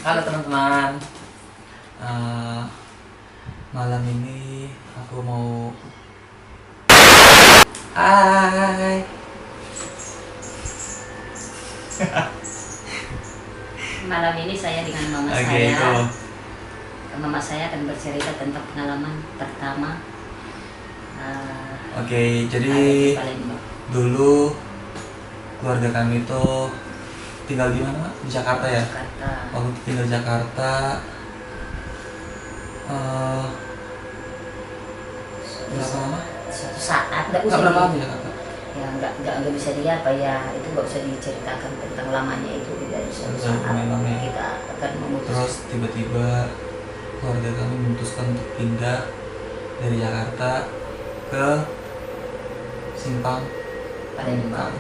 Halo teman-teman. Eh, Malam ini aku mau. Hai. Malam ini saya dengan mama Oke, saya. itu. Mama saya akan bercerita tentang pengalaman pertama. Oke, jadi ada di Palembang. dulu keluarga kami tuh tinggal di mana, Mak? Di Jakarta ya. Jakarta. Waktu tinggal di Jakarta, berapa lama? Suatu saat nggak Nggak usah berapa lama di Jakarta? ya nggak bisa dia apa ya, itu nggak usah diceritakan tentang lamanya itu. Dari suatu Nggak usah saat lama ya. kita akan memutus. Terus tiba-tiba keluarga kami memutuskan untuk pindah dari Jakarta ke Simpang Palembang.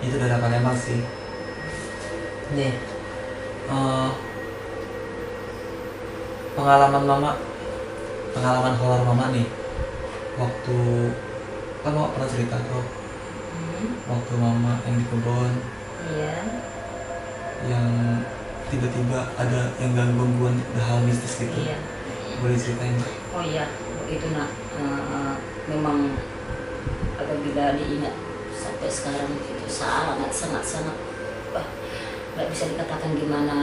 Itu daerah Palembang sih. Nih, pengalaman horor mama nih. Waktu kan mama pernah cerita tuh, waktu mama yang di kebun, Iya. yang tiba-tiba ada yang gangguan hal mistis gitu. Iya. Boleh ceritain nggak? Oh iya, itu nak memang apabila diingat sampai sekarang itu sangat wah, nggak bisa dikatakan gimana,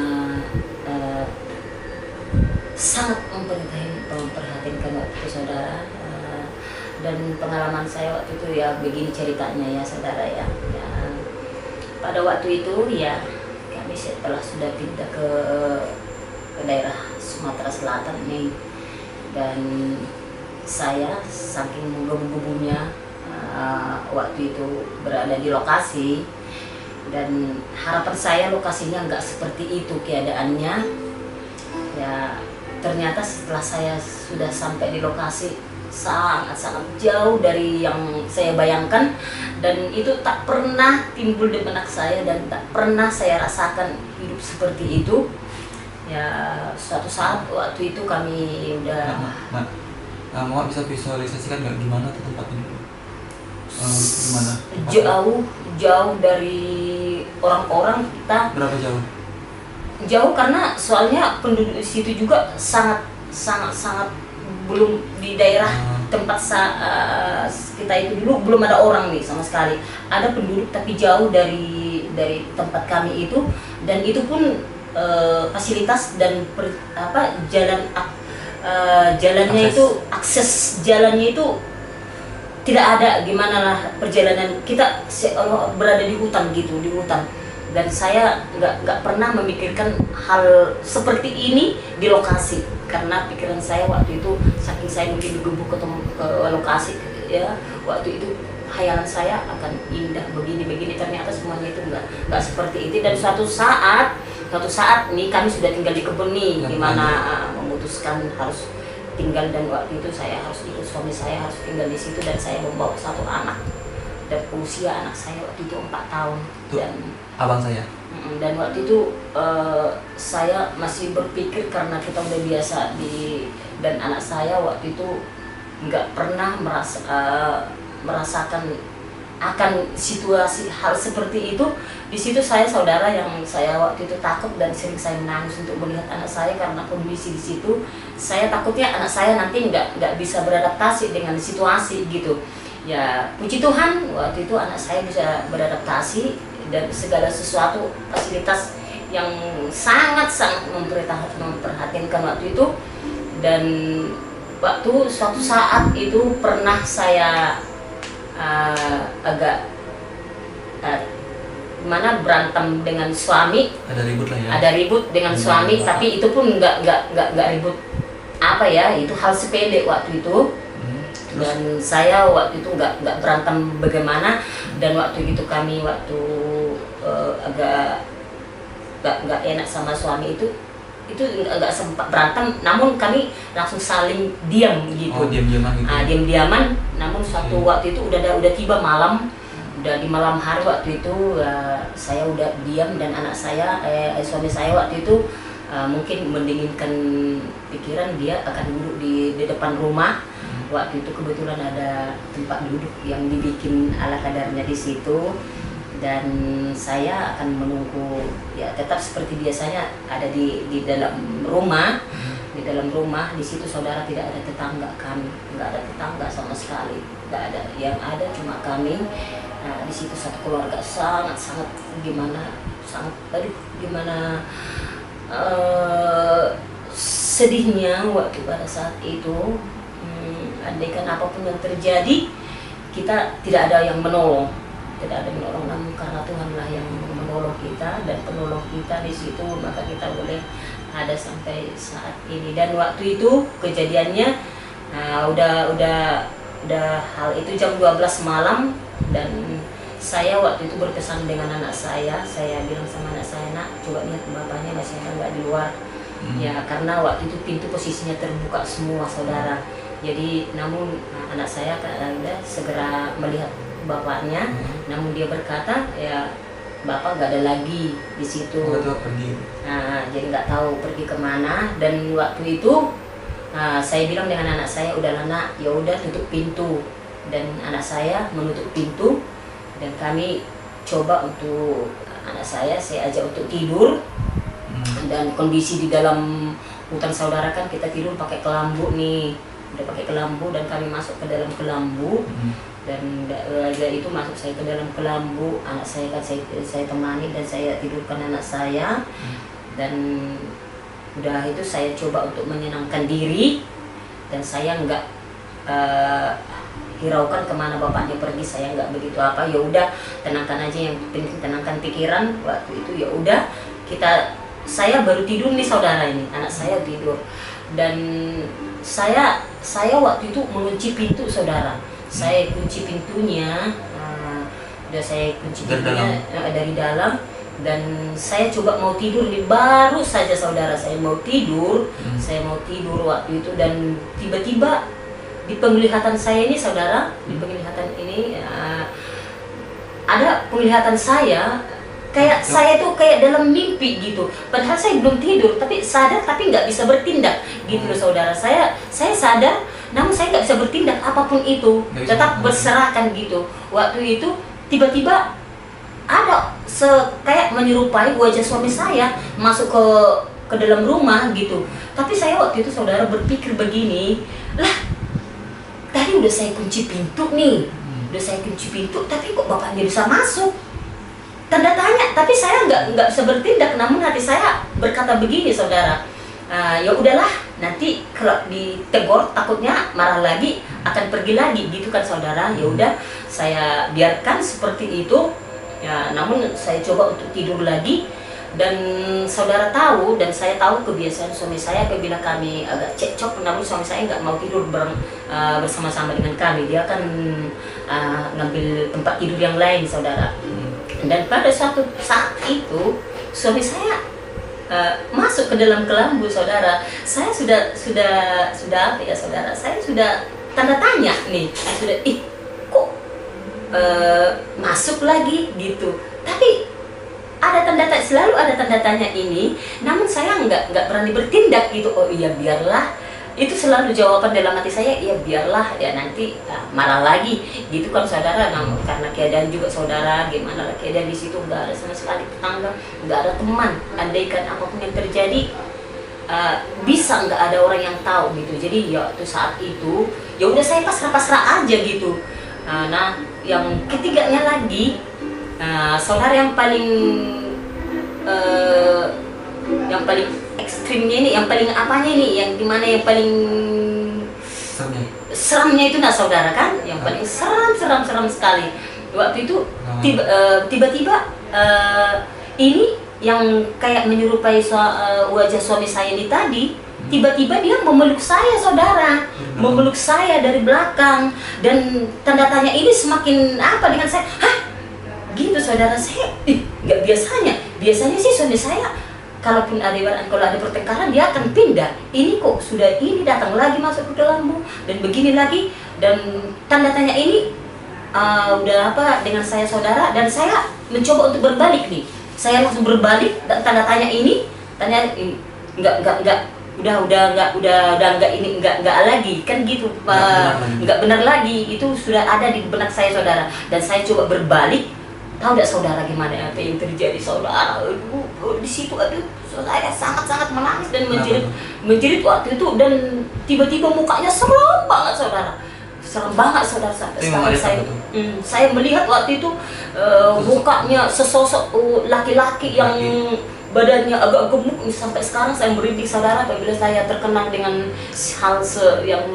sangat memperhatikan waktu itu saudara. Dan pengalaman saya waktu itu ya begini ceritanya ya saudara ya. Pada waktu itu ya kami setelah sudah pindah ke daerah Sumatera Selatan nih, dan saya saking menggebu-gebunya waktu itu berada di lokasi, dan harapan saya lokasinya nggak seperti itu keadaannya. Ya ternyata setelah saya sudah sampai di lokasi, sangat jauh dari yang saya bayangkan, dan itu tak pernah timbul di benak saya dan tak pernah saya rasakan hidup seperti itu. Ya suatu saat waktu itu kami udah Mama bisa visualisasikan nggak gimana tuh tempatnya? Gimana? jauh dari orang-orang kita. Berapa jauh? Jauh karena soalnya penduduk di situ juga sangat belum di daerah tempat kita itu dulu belum ada orang nih sama sekali. Ada penduduk tapi jauh dari tempat kami itu, dan itu pun fasilitas dan jalannya Akses. itu akses jalannya itu tidak ada, gimana lah perjalanan kita berada di hutan gitu, di hutan. Dan saya nggak pernah memikirkan hal seperti ini di lokasi, karena pikiran saya waktu itu saking saya mungkin digebuk ke lokasi ya, waktu itu khayalan saya akan indah begini, ternyata semuanya itu nggak seperti itu. Dan suatu saat nih kami sudah tinggal di kebun nih, dimana memutuskan harus tinggal, dan waktu itu saya harus ikut suami saya harus tinggal di situ, dan saya membawa satu anak, dan usia anak saya waktu itu 4 tahun. Tuh, dan abang saya. Dan waktu itu saya masih berpikir karena kita udah biasa dan anak saya waktu itu nggak pernah merasakan akan situasi hal seperti itu. Di situ saya saudara yang saya waktu itu takut, dan sering saya menangis untuk melihat anak saya karena kondisi di situ. Saya takutnya anak saya nanti nggak bisa beradaptasi dengan situasi gitu. Ya puji Tuhan waktu itu anak saya bisa beradaptasi, dan segala sesuatu fasilitas yang sangat memperhatikan waktu itu. Dan waktu suatu saat itu pernah saya agak mana berantem dengan suami. Ada ribut lah ya. Ada ribut dengan suami, tapi itu pun nggak ribut apa ya, itu hal sepele waktu itu. Dan saya waktu itu nggak berantem bagaimana, dan waktu itu kami agak nggak enak sama suami itu nggak sempat berantem, namun kami langsung saling diam gitu. Oh, diam-diaman gitu. Diam-diaman. Namun suatu waktu itu udah tiba malam, udah di malam hari waktu itu, saya udah diam, dan anak saya suami saya waktu itu mungkin mendinginkan pikiran, dia akan duduk di depan rumah. Waktu itu kebetulan ada tempat duduk yang dibikin ala kadarnya di situ, dan saya akan menunggu ya tetap seperti biasanya ada di dalam rumah. Di dalam rumah di situ saudara tidak ada tetangga kami, nggak ada tetangga sama sekali, nggak ada, yang ada cuma kami. Nah, di situ satu keluarga sangat gimana, gimana sedihnya waktu pada saat itu. Andaikan apapun yang terjadi, kita tidak ada yang menolong, namun karena Tuhanlah yang menolong kita, dan penolong kita di situ, maka kita boleh ada sampai saat ini. Dan waktu itu kejadiannya udah hal itu jam 12 malam, dan saya waktu itu berpesan dengan anak saya bilang sama anak saya, nak coba lihat bapaknya masih ada nggak di luar. Ya karena waktu itu pintu posisinya terbuka semua saudara. Jadi namun anak saya udah segera melihat bapaknya, namun dia berkata ya bapak nggak ada lagi di situ. Pergi. Nah, jadi nggak tahu pergi kemana. Dan waktu itu saya bilang dengan anak saya, udahlah nak, ya udah tutup pintu. Dan anak saya menutup pintu, dan kami coba untuk anak saya ajak untuk tidur. Dan kondisi di dalam hutan saudara kan kita tidur pakai kelambu nih, udah pakai kelambu, dan kami masuk ke dalam kelambu. Dan raja itu masuk saya ke dalam kelambu, anak saya kan saya temani, dan saya tidurkan anak saya. Dan udah itu saya coba untuk menyenangkan diri, dan saya nggak hiraukan kemana bapaknya pergi, saya nggak begitu apa. Ya udah tenangkan aja, yang penting tenangkan pikiran. Waktu itu ya udah saya baru tidur nih saudara, ini anak saya tidur, dan saya waktu itu mengunci pintu saudara. Saya kunci pintunya, udah saya kunci pintunya dari dalam, dan saya coba mau tidur nih, baru saja saudara saya mau tidur waktu itu. Dan tiba-tiba di penglihatan saya ini saudara, ada penglihatan saya, kayak saya tuh kayak dalam mimpi gitu. Padahal saya belum tidur, tapi sadar tapi nggak bisa bertindak gitu loh saudara. Saya sadar, namun saya nggak bisa bertindak apapun itu, tetap berserahkan gitu. Waktu itu tiba-tiba ada kayak menyerupai wajah suami saya masuk ke dalam rumah gitu. Tapi saya waktu itu saudara berpikir begini, lah tadi udah saya kunci pintu nih, tapi kok bapaknya bisa masuk? Tanda tanya. Tapi saya nggak bisa bertindak, namun hati saya berkata begini saudara, ya udahlah, nanti kalau ditegur takutnya marah lagi, akan pergi lagi gitu kan saudara. Ya udah saya biarkan seperti itu ya, namun saya coba untuk tidur lagi. Dan saudara tahu, dan saya tahu kebiasaan suami saya apabila kami agak cekcok, namun suami saya nggak mau tidur bersama-sama dengan kami, dia akan ngambil tempat tidur yang lain saudara. Dan pada suatu saat itu suami saya masuk ke dalam kelambu saudara. Saya sudah apa ya saudara, saya sudah tanda tanya nih, kok masuk lagi gitu. Tapi selalu ada tanda tanya ini, namun saya nggak berani bertindak gitu. Oh iya biarlah, itu selalu jawaban dalam hati saya, ya biarlah ya, nanti marah lagi gitu kan saudara. Namun karena keadaan juga saudara, gimana lah keadaan di situ, nggak ada sama sekali tetangga, nggak ada teman. Andaikan apapun yang terjadi, bisa nggak ada orang yang tahu gitu. Jadi ya waktu saat itu ya udah saya pasrah aja gitu. Nah yang ketiganya lagi, saudara, yang paling ekstrimnya ini, yang paling apanya ini, yang dimana yang paling seramnya itu nah saudara kan, yang paling seram sekali. Waktu itu tiba-tiba ini yang kayak menyerupai wajah suami saya ini tadi, tiba-tiba dia memeluk saya saudara, memeluk saya dari belakang. Dan tanda tanya ini semakin apa dengan saya, gitu saudara. Saya nggak biasanya sih suami saya kalaupun kalau ada pertengkaran dia akan pindah. Ini kok sudah ini datang lagi masuk ke dalammu dan begini lagi. Dan tanda tanya ini udah apa dengan saya saudara. Dan saya mencoba untuk berbalik nih, saya langsung berbalik, dan tanda tanya ini nggak lagi kan gitu, nggak benar lagi. Itu sudah ada di benak saya saudara. Dan saya coba berbalik, tahu tidak saudara gimana apa yang terjadi saudara? Aduh, di situ aduh saya sangat-sangat menangis dan menjerit waktu itu, dan tiba-tiba mukanya serem banget saudara. Serem banget saudara, sampai sekarang saya melihat waktu itu mukanya sesosok laki-laki yang badannya agak gemuk. Sampai sekarang saya merinding saudara apabila saya terkenang dengan hal yang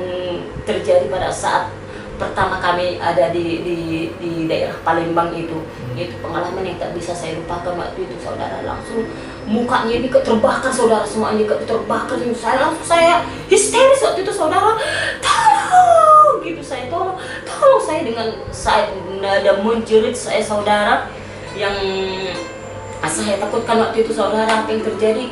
terjadi pada saat pertama kami ada di daerah Palembang itu. Itu pengalaman yang tak bisa saya lupakan waktu itu saudara. Langsung mukanya ini terbakar saudara, semuanya terbakar. Saya histeris waktu itu saudara. Tolong gitu, saya tolong saya dengan saya nada menjerit saya saudara, yang saya takutkan waktu itu saudara. Apa yang terjadi,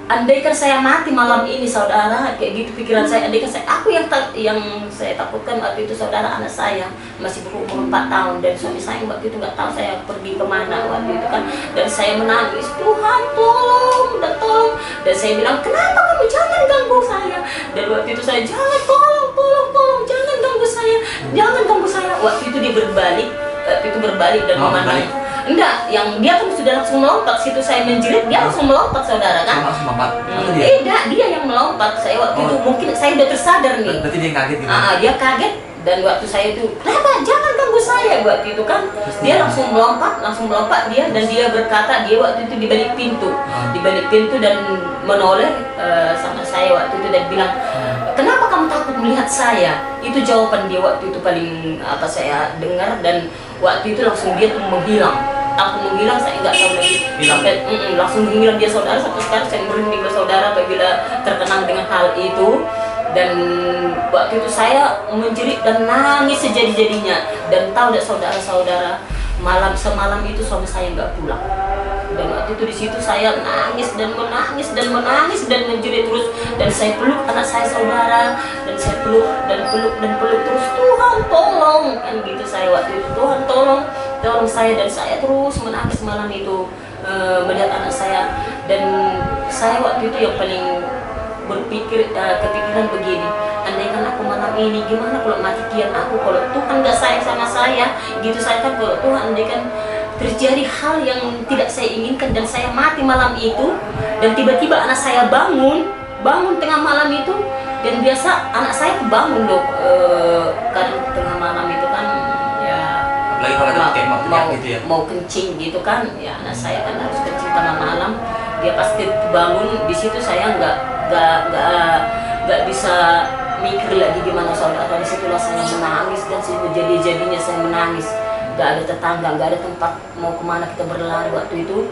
andaikan saya mati malam ini saudara, kayak gitu pikiran saya. Andaikan aku yang saya takutkan waktu itu saudara, anak saya masih berumur 4 tahun dan suami saya waktu itu nggak tahu saya pergi kemana waktu itu kan. Dan saya menangis, Tuhan tolong dan tolong. Dan saya bilang, kenapa kamu jangan ganggu saya? Dan waktu itu saya, jangan, tolong jangan ganggu saya, jangan ganggu saya. Waktu itu dia berbalik dan memandang. Enggak, yang dia kan sudah langsung melompat. Situ saya menjerit, dia langsung melompat saudara kan. Langsung lompat? Dia yang melompat. Saya waktu itu mungkin saya udah tersadar nih. Berarti dia kaget gitu? Dia kaget, dan waktu saya itu, kenapa jangan ganggu saya waktu itu kan. Dia langsung melompat dia, dan dia berkata, dia waktu itu di balik pintu dan menoleh sama saya waktu itu dan bilang, kenapa kamu takut melihat saya? Itu jawaban dia waktu itu paling saya dengar. Dan waktu itu langsung dia tuh menghilang, saya nggak tahu lagi sampai langsung menghilang dia saudara. Sampai sekarang saya merinding saudara apabila terkenang dengan hal itu. Dan waktu itu saya menjerit dan nangis sejadi-jadinya. Dan tahu tidak saudara-saudara, semalam itu suami saya nggak pulang. Dan waktu itu di situ saya nangis dan menjerit terus. Dan saya peluk anak saya saudara, dan saya peluk terus, Tuhan tolong kan gitu saya waktu itu, Tuhan tolong saya. Dan saya terus menangis malam itu melihat anak saya. Dan saya waktu itu yang paling kepikiran begini, andaikan aku malam ini gimana kalau mati kian aku, kalau Tuhan gak sayang sama saya gitu. Saya kan kalau Tuhan andaikan terjadi hal yang tidak saya inginkan dan saya mati malam itu, dan tiba-tiba anak saya bangun tengah malam itu. Dan biasa anak saya bangun loh kadang tengah malam itu kan ya, apalagi kalau ada teriak gitu ya, mau kencing gitu kan ya. Anak saya kan harus kencing tengah malam, dia pasti bangun. Di situ saya nggak bisa mikir lagi gimana saudara. Di situlah saya menangis, dan jadi-jadinya saya menangis. Nggak ada tetangga, nggak ada tempat mau kemana kita berlari waktu itu.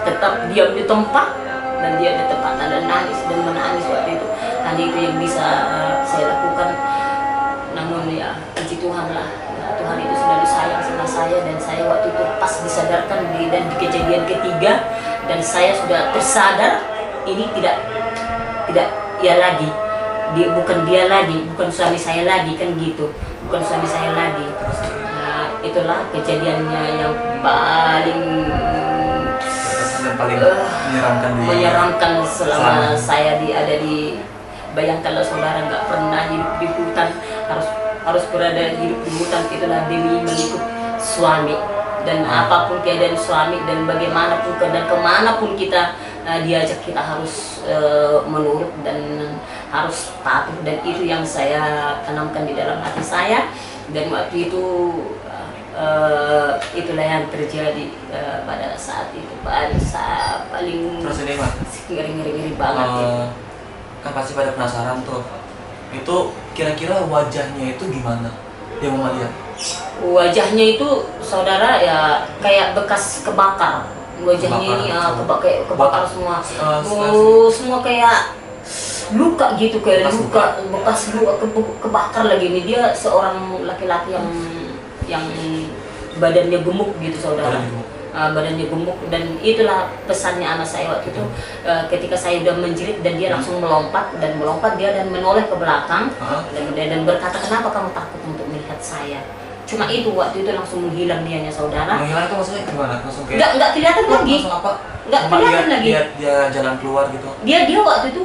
Tetap diam di tempat, dan dia di tempat dan nangis dan menangis waktu itu. Hanya itu yang bisa saya lakukan. Namun ya puji Tuhan lah, Tuhan itu selalu sayang sama saya. Dan saya waktu itu pas disadarkan dan di kejadian ketiga, dan saya sudah tersadar ini tidak dia lagi, bukan dia lagi, bukan suami saya lagi kan gitu, bukan suami saya lagi. Nah itulah kejadiannya yang paling menyeramkan selama saya ada di. Bayangkanlah saudara, nggak pernah hidup di hutan, harus berada hidup di hutan. Itulah demi mengikut suami. Dan apapun keadaan suami, dan bagaimanapun dan kemanapun kita diajak, kita harus menurut dan harus patuh. Dan itu yang saya tanamkan di dalam hati saya. Dan waktu itu itulah yang terjadi pada saat itu. Paling terus ini Mak, ngeri banget ya. Kan pasti pada penasaran tuh, itu kira-kira wajahnya itu gimana yang mau lihat? Wajahnya itu saudara ya kayak bekas kebakar. Wajahnya ini kayak kebakar semua. Semua kayak luka gitu, kayak luka, bekas luka kebakar lagi. Ini dia seorang laki-laki yang badannya gemuk gitu saudara. Badannya gemuk. Dan itulah pesannya anak saya waktu itu. Ketika saya udah menjerit dan dia langsung melompat dia dan menoleh ke belakang dan berkata, kenapa kamu takut untuk melihat saya? Cuma itu waktu itu langsung menghilang dianya saudara. Menghilang itu maksudnya gimana? Langsung kayak nggak kelihatan lagi. Langsung apa? Nggak kelihatan lagi. Dia jalan keluar gitu. Dia waktu itu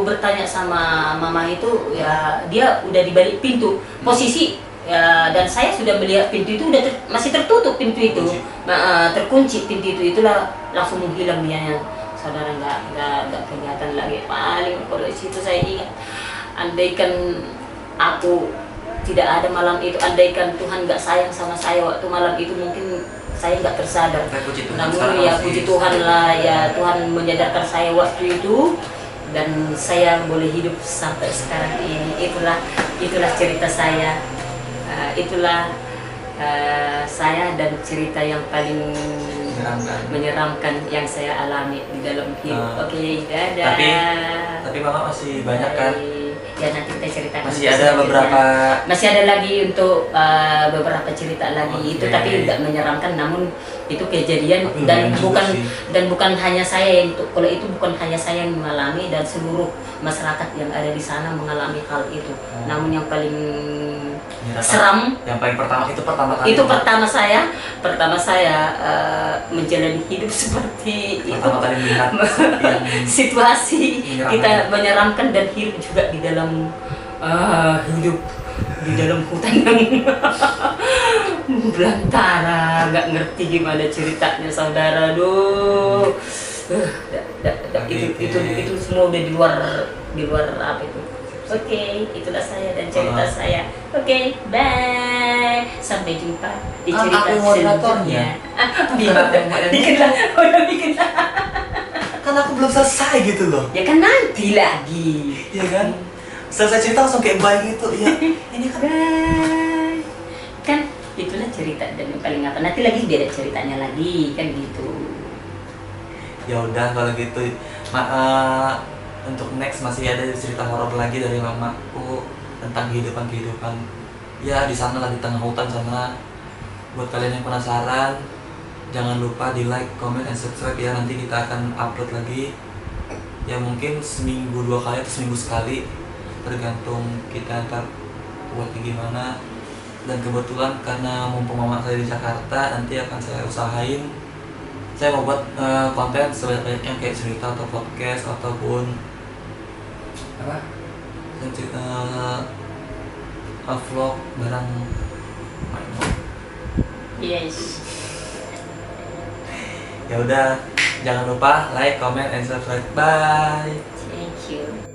bertanya sama mama itu ya, dia udah di balik pintu. Posisi ya, dan saya sudah melihat pintu itu masih tertutup pintu itu, terkunci pintu itu, itulah langsung menghilang dia. Saudara nggak kelihatan lagi. Paling kalau di situ saya ingat, andaikan aku tidak ada malam itu, andaikan Tuhan nggak sayang sama saya waktu malam itu, mungkin saya nggak tersadar. Namun ya puji Tuhan lah ya, Tuhan menyadarkan saya waktu itu dan saya boleh hidup sampai sekarang ini. Itulah cerita saya. Itulah saya dan cerita yang paling menyeramkan yang saya alami di dalam hidup. Oke, dadah. Tapi Mama masih banyak kan? Ya nanti kita ceritakan. Masih ada lagi untuk beberapa cerita lagi itu, tapi tidak menyeramkan, namun itu kejadian dan bukan hanya saya yang kalau itu bukan hanya saya yang mengalami, dan seluruh masyarakat yang ada di sana mengalami hal itu. Namun yang paling seram, yang paling pertama itu pertama saya menjalani hidup seperti itu. Pertama kali melihat situasi kita menyeramkan dan hidup juga di dalam hutan yang belantara, nggak ngerti gimana ceritanya saudara. Itu semua udah di luar apa itu. Oke, itulah saya dan cerita saya. Oke, bye. Sampai jumpa di cerita selanjutnya. Bikinlah. Kan aku belum selesai gitu loh. Ya kan nanti lagi. Iya kan? Selesai cerita langsung kayak baik gitu. Ya, ini kan. Bye. Kan itulah cerita dan yang paling apa. Nanti lagi beda ceritanya lagi kan gitu. Ya udah kalau gitu. Untuk next masih ada cerita horor lagi dari mamaku tentang kehidupan ya di sana lah, di tengah hutan sana. Buat kalian yang penasaran, jangan lupa di like, comment, and subscribe ya. Nanti kita akan upload lagi ya, mungkin seminggu 2 kali atau seminggu sekali, tergantung kita ntar buatnya gimana. Dan kebetulan karena mumpung mama saya di Jakarta, nanti akan saya usahain saya mau buat konten sebanyak-banyaknya, kayak cerita atau podcast ataupun vlog barang. Yes. Ya udah, jangan lupa like, comment, and subscribe. Bye. Thank you.